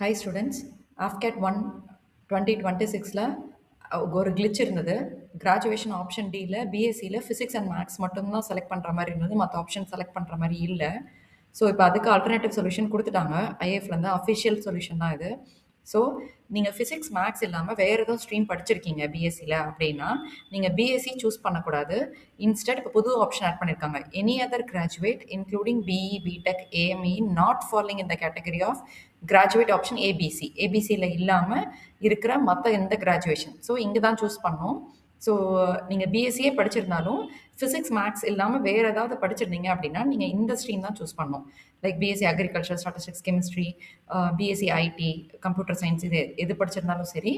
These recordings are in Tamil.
Hi students, AFCAT 1 2026ல ஒரு glitch இருந்தது. கிராஜுவேஷன் ஆப்ஷன் டில பிஎஸ்சியில் ஃபிசிக்ஸ் அண்ட் மேக்ஸ் மட்டும்தான் செலக்ட் பண்ணுற மாதிரி இருந்தது, மற்ற ஆப்ஷன் செலக்ட் பண்ணுற மாதிரி இல்லை. ஸோ இப்போ அதுக்கு ஆல்டர்னேட்டிவ் சொல்யூஷன் கொடுத்துட்டாங்க ஐஏஎஃப்லேருந்து. அஃபிஷியல் சொல்யூஷன் தான் இது. ஸோ நீங்கள் ஃபிசிக்ஸ் மேக்ஸ் இல்லாமல் வேறு எதுவும் ஸ்ட்ரீம் படிச்சிருக்கீங்க பிஎஸ்சியில் அப்படின்னா நீங்கள் பிஎஸ்சி சூஸ் பண்ணக்கூடாது. இன்ஸ்டெட் இப்போ புது ஆப்ஷன் ஆட் பண்ணியிருக்காங்க. Any other graduate including BE BTech AME not following இந்த category of graduate option ABC. ஏபிசியில் இல்லாமல் இருக்கிற மற்ற எந்த கிராஜுவேஷன். ஸோ இங்கே தான் சூஸ் பண்ணணும். ஸோ நீங்கள் பிஎஸ்சியே படிச்சிருந்தாலும் ஃபிசிக்ஸ் மேக்ஸ் இல்லாமல் வேறு ஏதாவது படிச்சிருந்தீங்க அப்படின்னா நீங்கள் இந்த ஸ்ட்ரீம் தான் சூஸ் பண்ணணும். Like BSc agriculture, statistics, chemistry, BSc IT, computer science, இது எது படிச்சிருந்தாலும் சரி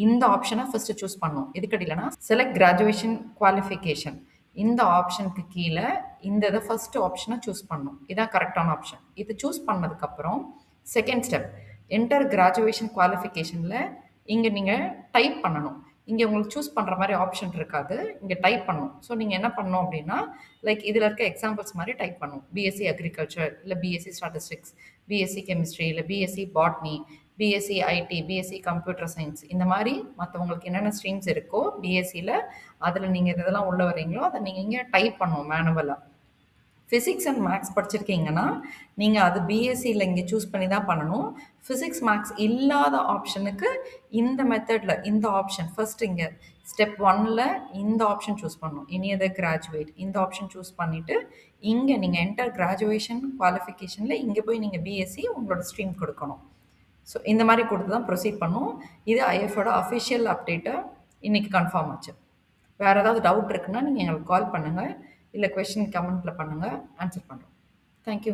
இந்த ஆப்ஷனை ஃபஸ்ட்டு சூஸ் பண்ணணும். எதுக்கு இல்லைனா செலக்ட் கிராஜுவேஷன் குவாலிஃபிகேஷன் இந்த ஆப்ஷனுக்கு கீழே இந்த இதை ஃபஸ்ட்டு ஆப்ஷனை சூஸ் பண்ணணும். இதான் கரெக்டான ஆப்ஷன். இது சூஸ் பண்ணதுக்கப்புறம் செகண்ட் ஸ்டெப் என்டர் கிராஜுவேஷன் குவாலிஃபிகேஷனில் இங்கே நீங்கள் டைப் பண்ணணும். இங்கே உங்களுக்கு சூஸ் பண்ணுற மாதிரி ஆப்ஷன் இருக்காது, இங்கே டைப் பண்ணணும். ஸோ நீங்கள் என்ன பண்ணணும் அப்படின்னா லைக் இதில் இருக்க எக்ஸாம்பிள்ஸ் மாதிரி டைப் பண்ணணும். பிஎஸ்சி அக்ரிகல்ச்சர் இல்லை பிஎஸ்சி ஸ்டாட்டிஸ்டிக்ஸ், பிஎஸ்சி கெமிஸ்ட்ரி இல்லை BSc botany, BSc IT, BSc computer science, இந்த மாதிரி மற்றவங்களுக்கு என்னென்ன ஸ்ட்ரீம்ஸ் இருக்கோ பிஎஸ்சியில் அதில் நீங்கள் இதெல்லாம் உள்ள வரீங்களோ அதை நீங்கள் இங்கே டைப் பண்ணணும் மேனுவலாக. ஃபிசிக்ஸ் அண்ட் மேக்ஸ் படிச்சிருக்கீங்கன்னா நீங்கள் அது பிஎஸ்சியில் இங்கே சூஸ் பண்ணி தான் பண்ணணும். ஃபிசிக்ஸ் மேக்ஸ் இல்லாத ஆப்ஷனுக்கு இந்த மெத்தடில் இந்த ஆப்ஷன் ஃபஸ்ட் இங்கே ஸ்டெப் 1ல் இந்த ஆப்ஷன் சூஸ் பண்ணணும். எனி அதர் கிராஜுவேட் இந்த ஆப்ஷன் சூஸ் பண்ணிவிட்டு இங்கே நீங்கள் என்டர் கிராஜுவேஷன் குவாலிஃபிகேஷனில் இங்கே போய் நீங்கள் பிஎஸ்சி உங்களோட ஸ்ட்ரீம் கொடுக்கணும். ஸோ இந்த மாதிரி கொடுத்து தான் ப்ரொசீட் பண்ணும். இது ஐஎஃபோட அஃபிஷியல் அப்டேட்டை இன்றைக்கி கன்ஃபார்ம் ஆச்சு. வேறு ஏதாவது டவுட் இருக்குன்னா நீங்கள் எங்களுக்கு கால் பண்ணுங்கள், இல்லை கொஷின் கமெண்ட்டில் பண்ணுங்கள், ஆன்சர் பண்ணுறோம். தேங்க்யூ.